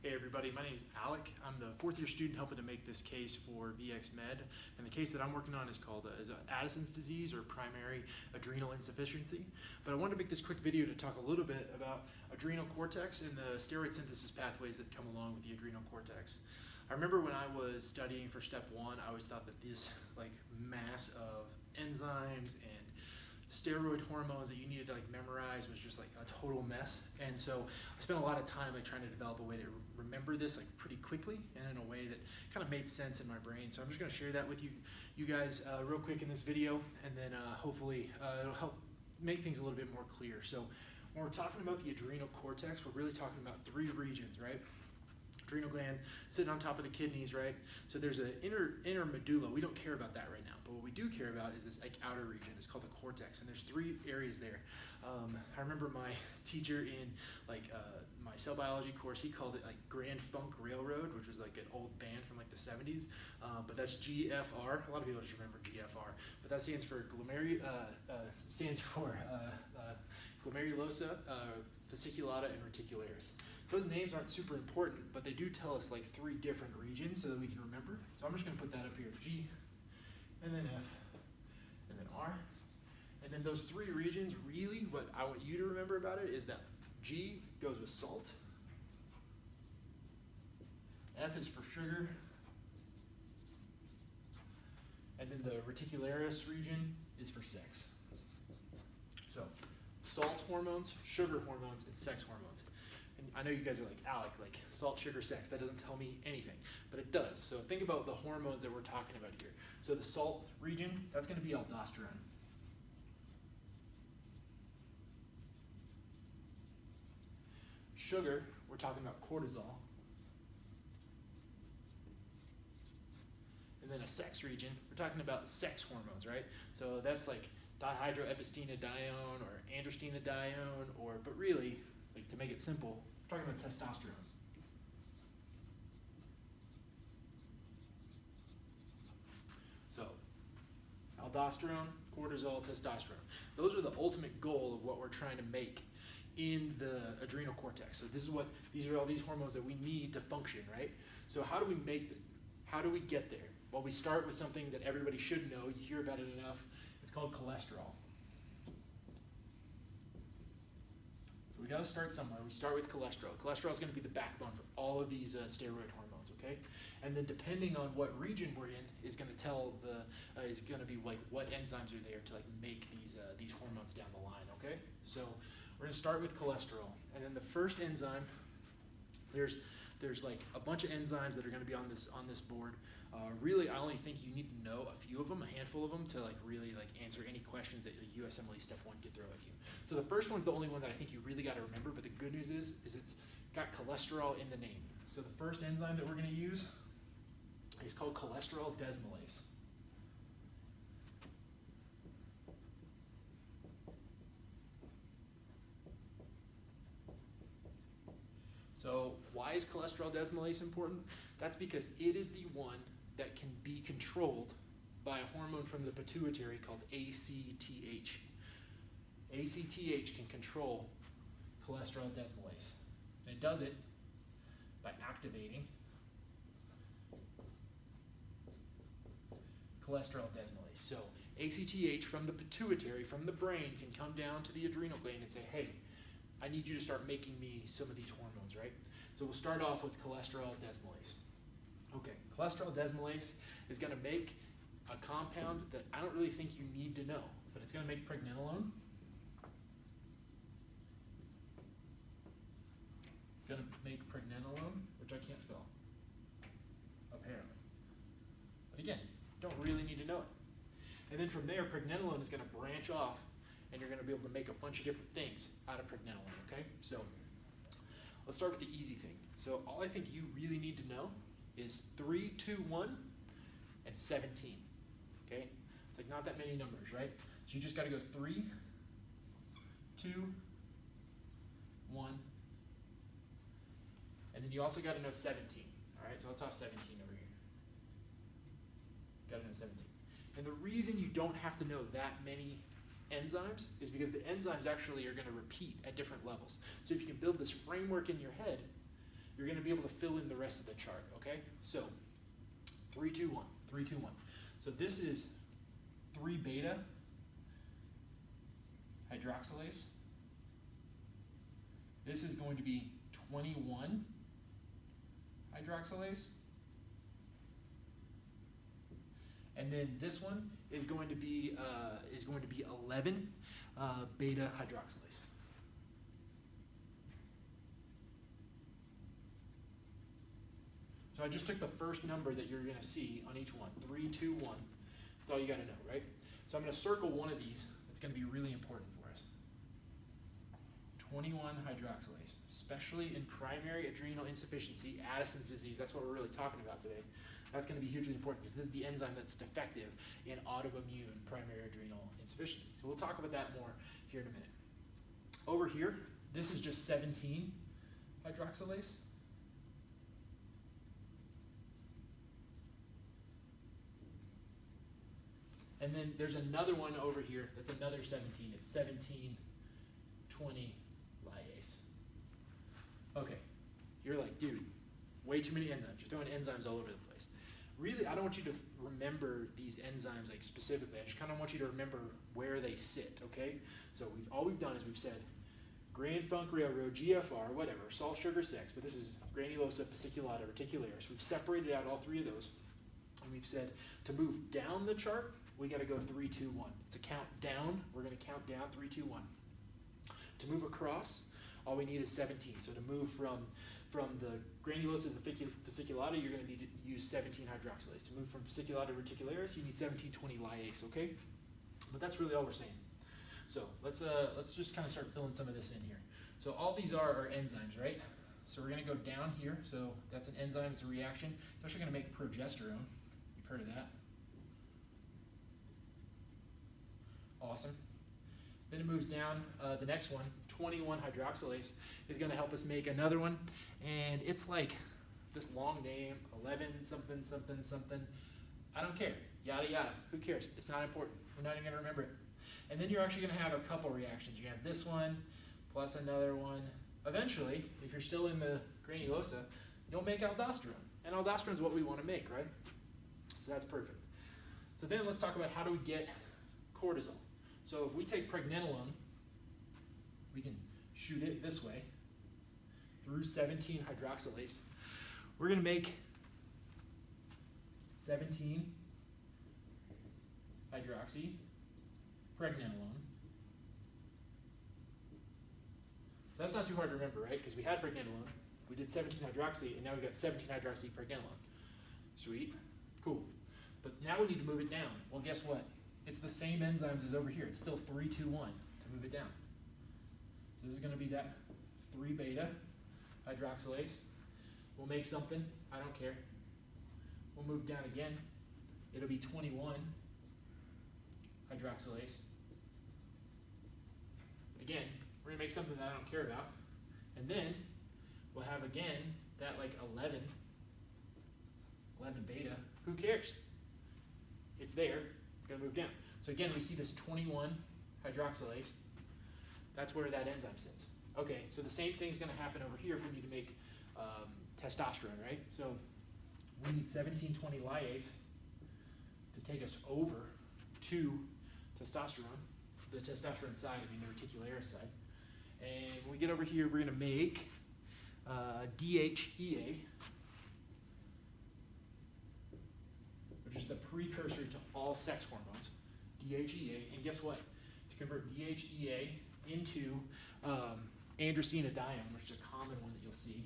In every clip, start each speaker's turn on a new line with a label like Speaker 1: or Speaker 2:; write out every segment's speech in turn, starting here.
Speaker 1: Hey everybody, my name is Alec. I'm the fourth year student helping to make this case for VX Med, and the case that I'm working on is called Addison's disease or Primary Adrenal Insufficiency. But I wanted to make this quick video to talk a little bit about adrenal cortex and the steroid synthesis pathways that come along with the adrenal cortex. I remember when I was studying for step one, I always thought that this mass of enzymes and steroid hormones that you needed to memorize was just a total mess. And so I spent a lot of time trying to develop a way to remember this pretty quickly and in a way that kind of made sense in my brain. So I'm just going to share that with you guys real quick in this video, and then hopefully it'll help make things a little bit more clear. So when we're talking about the adrenal cortex, we're really talking about three regions, right? Adrenal gland sitting on top of the kidneys, right? So there's an inner medulla. We don't care about that right now, but what we do care about is this outer region. It's called the cortex, and there's three areas there. I remember my teacher in my cell biology course, he called it Grand Funk Railroad, which was an old band from the 70s, but that's GFR. A lot of people just remember GFR, but that stands for glomerulosa, fasciculata, and reticularis. Those names aren't super important, but they do tell us three different regions so that we can remember. So I'm just going to put that up here, G, and then F, and then R. And then those three regions, really what I want you to remember about it is that G goes with salt, F is for sugar, and then the reticularis region is for sex. So salt hormones, sugar hormones, and sex hormones. And I know you guys are Alec, salt, sugar, sex, that doesn't tell me anything, but it does. So think about the hormones that we're talking about here. So the salt region, that's going to be aldosterone. Sugar, we're talking about cortisol. And then a sex region, we're talking about sex hormones, right? So that's dihydroepistenedione or androstenedione, but really, to make it simple, we're talking about testosterone. So, aldosterone, cortisol, testosterone. Those are the ultimate goal of what we're trying to make in the adrenal cortex. So these are all these hormones that we need to function, right? So how do we get there? Well, we start with something that everybody should know. You hear about it enough. It's called cholesterol. So we got to start somewhere. We start with cholesterol. Cholesterol is going to be the backbone for all of these steroid hormones, okay? And then depending on what region we're in is going to tell is going to be what enzymes are there to make these hormones down the line, okay? So we're going to start with cholesterol, and then the first enzyme, there's a bunch of enzymes that are going to be on this board. Really, I only think you need to know a few of them, a handful of them, to really answer any questions that USMLE Step 1 could throw at you. So the first one's the only one that I think you really got to remember, but the good news is it's got cholesterol in the name. So the first enzyme that we're going to use is called cholesterol desmolase. So why is cholesterol desmolase important? That's because it is the one that can be controlled by a hormone from the pituitary called ACTH. ACTH can control cholesterol desmolase. And it does it by activating cholesterol desmolase. So ACTH from the pituitary, from the brain, can come down to the adrenal gland and say, hey, I need you to start making me some of these hormones, right? So we'll start off with cholesterol desmolase. Okay, cholesterol desmolase is going to make a compound that I don't really think you need to know, but it's going to make pregnenolone. Going to make pregnenolone, which I can't spell, apparently. But again, don't really need to know it. And then from there, pregnenolone is going to branch off, and you're going to be able to make a bunch of different things out of pregnenolone, okay? So let's start with the easy thing. So all I think you really need to know is 3, 2, 1, and 17, okay? It's not that many numbers, right? So you just got to go 3, 2, 1, and then you also got to know 17, all right? So I'll toss 17 over here. Got to know 17. And the reason you don't have to know that many enzymes is because the enzymes actually are going to repeat at different levels. So if you can build this framework in your head, you're going to be able to fill in the rest of the chart, okay? So 3, 2, 1, 3, 2, 1. So this is 3 beta hydroxylase. This is going to be 21 hydroxylase. And then this one is going to be 11 beta hydroxylase. So I just took the first number that you're going to see on each one, 3, 2, 1. That's all you got to know, right? So I'm going to circle one of these. It's going to be really important for us. 21 hydroxylase, especially in primary adrenal insufficiency, Addison's disease. That's what we're really talking about today. That's going to be hugely important because this is the enzyme that's defective in autoimmune primary adrenal insufficiency. So we'll talk about that more here in a minute. Over here, this is just 17 hydroxylase. And then there's another one over here that's another 17. It's 1720 lyase. Okay, you're like, dude, way too many enzymes. You're throwing enzymes all over the place. Really, I don't want you to remember these enzymes like specifically. I just kind of want you to remember where they sit, okay? So all we've done is we've said Grand Funk Railroad, GFR, whatever, salt, sugar, sex, but this is granulosa, fasciculata, reticularis. We've separated out all 3 of those. And we've said to move down the chart, we got to go 3, 2, 1. It's a count down. We're going to count down 3, 2, 1. To move across, all we need is 17. So to move from the granulosa to the fasciculata, you're going to need to use 17 hydroxylase. To move from fasciculata to reticularis, you need 1720 lyase, okay? But that's really all we're saying. So let's just kind of start filling some of this in here. So all these are enzymes, right? So we're going to go down here. So that's an enzyme. It's a reaction. It's actually going to make progesterone. You've heard of that. Awesome. Then it moves down. The next one, 21 hydroxylase, is going to help us make another one. And it's like this long name, 11 something, something, something. I don't care. Yada, yada. Who cares? It's not important. We're not even going to remember it. And then you're actually going to have a couple reactions. You have this one plus another one. Eventually, if you're still in the granulosa, you'll make aldosterone. And aldosterone is what we want to make, right? So that's perfect. So then let's talk about how do we get cortisol. So if we take pregnenolone, we can shoot it this way through 17 hydroxylase. We're going to make 17 hydroxy pregnenolone. So that's not too hard to remember, right? Because we had pregnenolone, we did 17 hydroxy, and now we've got 17 hydroxy pregnenolone. Sweet, cool. But now we need to move it down. Well, guess what? It's the same enzymes as over here. It's still 3, 2, 1 to move it down. So this is going to be that 3 beta hydroxylase. We'll make something. I don't care. We'll move down again. It'll be 21 hydroxylase. Again, we're going to make something that I don't care about. And then we'll have again that like 11 beta. Who cares? It's there. Going to move down. So again, we see this 21 hydroxylase. That's where that enzyme sits. Okay, so the same thing's going to happen over here if we need to make testosterone, right? So we need 1720 lyase to take us over to testosterone, the testosterone side, I mean the reticularis side. And when we get over here, we're going to make DHEA, which is the precursor to all sex hormones, DHEA. And guess what? To convert DHEA into androstenedione, which is a common one that you'll see,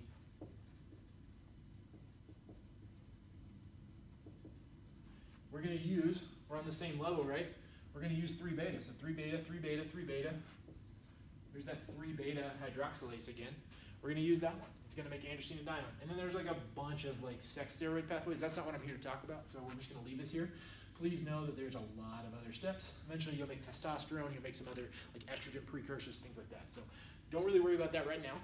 Speaker 1: we're going to use, we're on the same level, right? We're going to use 3 beta. So 3 beta, 3 beta, 3 beta. There's that 3 beta hydroxylase again. We're going to use that one. It's going to make androstenedione. And then there's like a bunch of like sex steroid pathways. That's not what I'm here to talk about, so we're just going to leave this here. Please know that there's a lot of other steps. Eventually you'll make testosterone, you'll make some other like estrogen precursors, things like that. So don't really worry about that right now.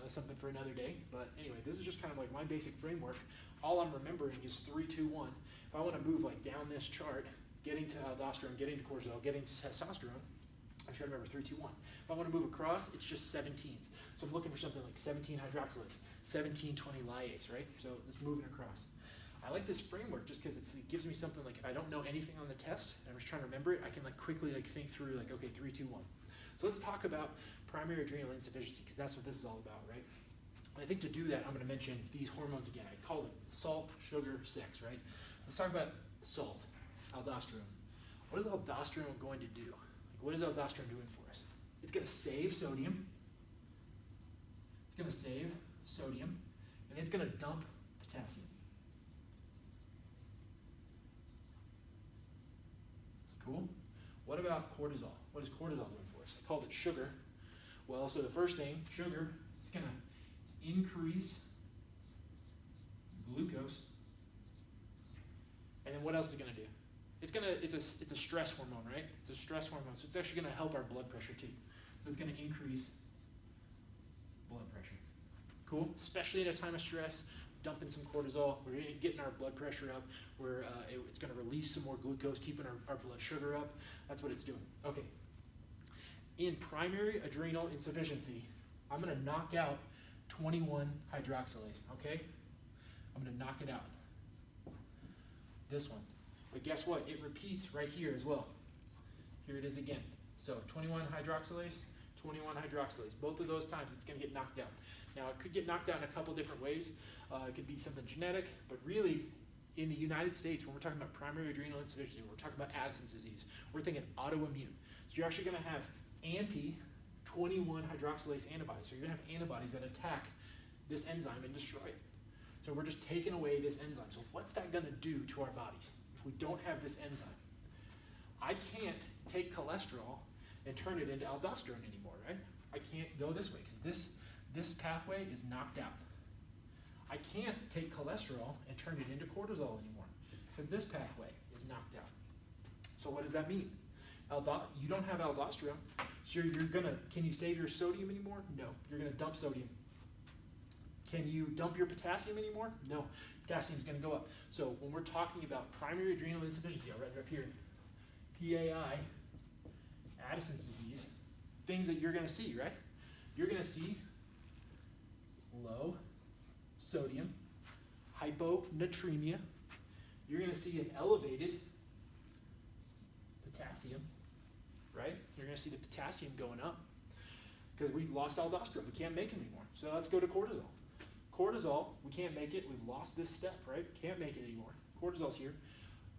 Speaker 1: That's something for another day. But anyway, this is just kind of like my basic framework. All I'm remembering is 3, 2, 1. If I want to move like down this chart, getting to aldosterone, getting to cortisol, getting to testosterone, I try to remember 3, 2, 1. If I want to move across, it's just 17s. So I'm looking for something like 17 hydroxylase, 17, 20 lyase, right? So it's moving across. I like this framework just because it gives me something like if I don't know anything on the test and I'm just trying to remember it, I can like quickly like think through like, okay, 3, 2, 1. So let's talk about primary adrenal insufficiency because that's what this is all about, right? I think to do that, I'm going to mention these hormones again. I call them salt, sugar, sex, right? Let's talk about salt, aldosterone. What is aldosterone going to do? Like, what is aldosterone doing for us? It's going to save sodium. It's going to save sodium, and it's going to dump potassium. Cool. What about cortisol? What is cortisol doing for us? I called it sugar. Well, so the first thing, sugar, it's going to increase glucose. And then what else is it going to do? It's a stress hormone, right? It's a stress hormone. So it's actually going to help our blood pressure too. So it's going to increase blood pressure. Cool. Especially in a time of stress, dumping some cortisol, we're getting our blood pressure up. It's going to release some more glucose, keeping our blood sugar up. That's what it's doing. Okay. In primary adrenal insufficiency, I'm going to knock out 21 hydroxylase, okay? I'm going to knock it out. This one. But guess what? It repeats right here as well. Here it is again. So 21 hydroxylase, 21 hydroxylase. Both of those times it's going to get knocked out. Now it could get knocked out in a couple different ways. It could be something genetic, but really in the United States, when we're talking about primary adrenal insufficiency, we're talking about Addison's disease, we're thinking autoimmune. So you're actually going to have anti-21 hydroxylase antibodies. So you're going to have antibodies that attack this enzyme and destroy it. So we're just taking away this enzyme. So what's that going to do to our bodies if we don't have this enzyme? I can't take cholesterol and turn it into aldosterone anymore, right? I can't go this way because this pathway is knocked out. I can't take cholesterol and turn it into cortisol anymore because this pathway is knocked out. So what does that mean? You don't have aldosterone, so can you save your sodium anymore? No, you're gonna dump sodium. Can you dump your potassium anymore? No, potassium's gonna go up. So when we're talking about primary adrenal insufficiency, I'll write it up here, PAI, Addison's disease, things that you're gonna see, right? You're gonna see low sodium, hyponatremia. You're gonna see an elevated potassium, right? You're going to see the potassium going up because we lost aldosterone. We can't make it anymore. So let's go to cortisol. Cortisol, we can't make it. We've lost this step, right? Can't make it anymore. Cortisol's here.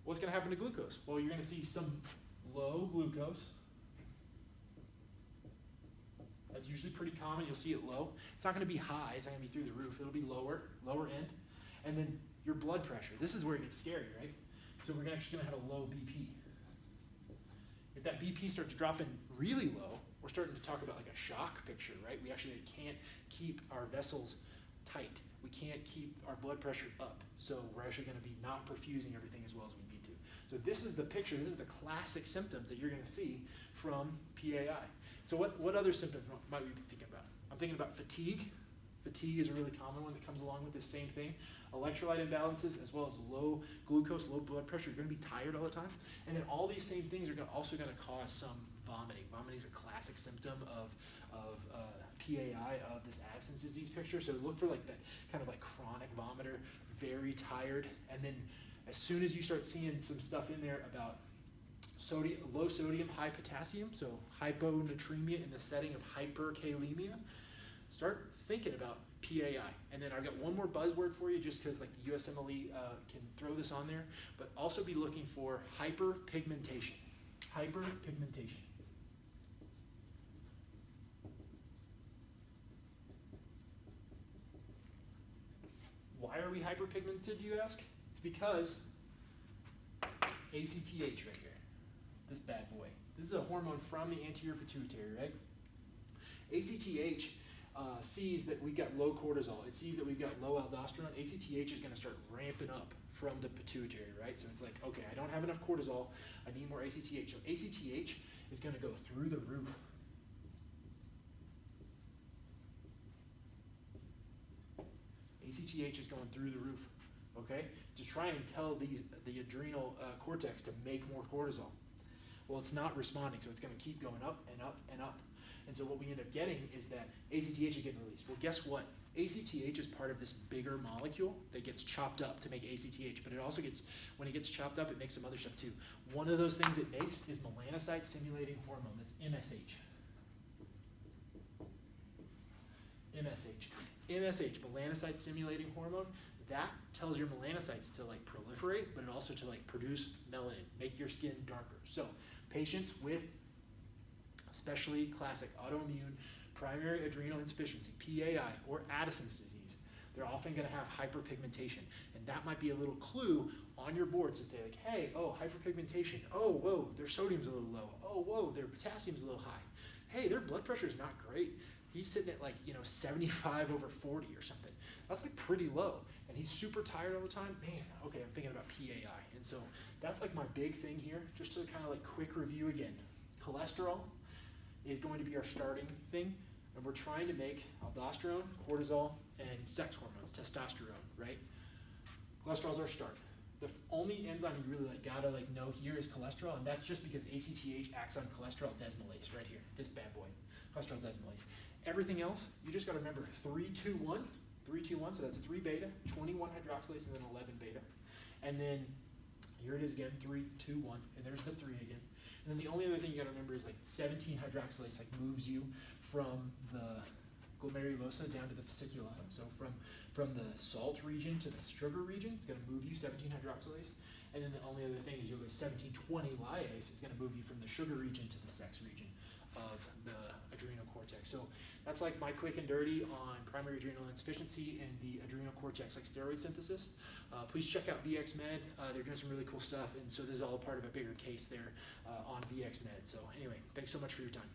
Speaker 1: What's going to happen to glucose? Well, you're going to see some low glucose. That's usually pretty common. You'll see it low. It's not going to be high. It's not going to be through the roof. It'll be lower end. And then your blood pressure. This is where it gets scary, right? So we're actually going to have a low BP. If that BP starts dropping really low, we're starting to talk about like a shock picture, right? We actually can't keep our vessels tight. We can't keep our blood pressure up. So we're actually going to be not perfusing everything as well as we need to. So this is the picture. This is the classic symptoms that you're going to see from PAI. So what other symptoms might we be thinking about? I'm thinking about fatigue. Fatigue is a really common one that comes along with this same thing. Electrolyte imbalances, as well as low glucose, low blood pressure. You're going to be tired all the time. And then all these same things are also going to cause some vomiting. Vomiting is a classic symptom of PAI, of this Addison's disease picture. So look for like that kind of like chronic vomiter, very tired. And then as soon as you start seeing some stuff in there about sodium, low sodium, high potassium, so hyponatremia in the setting of hyperkalemia, start thinking about PAI. And then I've got one more buzzword for you just because like the USMLE can throw this on there, but also be looking for hyperpigmentation. Hyperpigmentation. Why are we hyperpigmented, you ask? It's because ACTH right here, this bad boy. This is a hormone from the anterior pituitary, right? ACTH sees that we've got low cortisol. It sees that we've got low aldosterone. ACTH is going to start ramping up from the pituitary, right? So it's like, okay, I don't have enough cortisol. I need more ACTH. So ACTH is going to go through the roof. ACTH is going through the roof, okay, to try and tell the adrenal cortex to make more cortisol. Well, it's not responding, so it's going to keep going up and up and up. And so what we end up getting is that ACTH is getting released. Well, guess what? ACTH is part of this bigger molecule that gets chopped up to make ACTH, but it also gets, when it gets chopped up, it makes some other stuff too. One of those things it makes is melanocyte-stimulating hormone. That's MSH. MSH, melanocyte-stimulating hormone. That tells your melanocytes to like proliferate, but it also to like produce melanin, make your skin darker. So patients with especially classic autoimmune primary adrenal insufficiency, PAI, or Addison's disease, they're often going to have hyperpigmentation. And that might be a little clue on your boards to say like, hey, oh, hyperpigmentation. Oh, whoa, their sodium's a little low. Oh, whoa, their potassium's a little high. Hey, their blood pressure is not great. He's sitting at like, 75/40 or something. That's like pretty low. And he's super tired all the time. Man, okay, I'm thinking about PAI. And so that's like my big thing here, just to kind of like quick review again. Cholesterol is going to be our starting thing. And we're trying to make aldosterone, cortisol, and sex hormones, testosterone, right? Cholesterol is our start. The only enzyme you really gotta know here is cholesterol, and that's just because ACTH acts on cholesterol desmolase right here, this bad boy, cholesterol desmolase. Everything else, you just gotta remember 3-2-1, so that's 3 beta, 21 hydroxylase, and then 11 beta. And then here it is again, 3-2-1, and there's the 3 again. And then the only other thing you gotta remember is like 17 hydroxylase moves you from the glomerulosa down to the fasciculatum. So from the salt region to the sugar region, it's gonna move you 17 hydroxylase. And then the only other thing is you'll go 1720 lyase is gonna move you from the sugar region to the sex region of the adrenal cortex. So that's like my quick and dirty on primary adrenal insufficiency and the adrenal cortex steroid synthesis. Please check out VX Med. They're doing some really cool stuff, and so this is all part of a bigger case there on VX Med. So anyway, thanks so much for your time.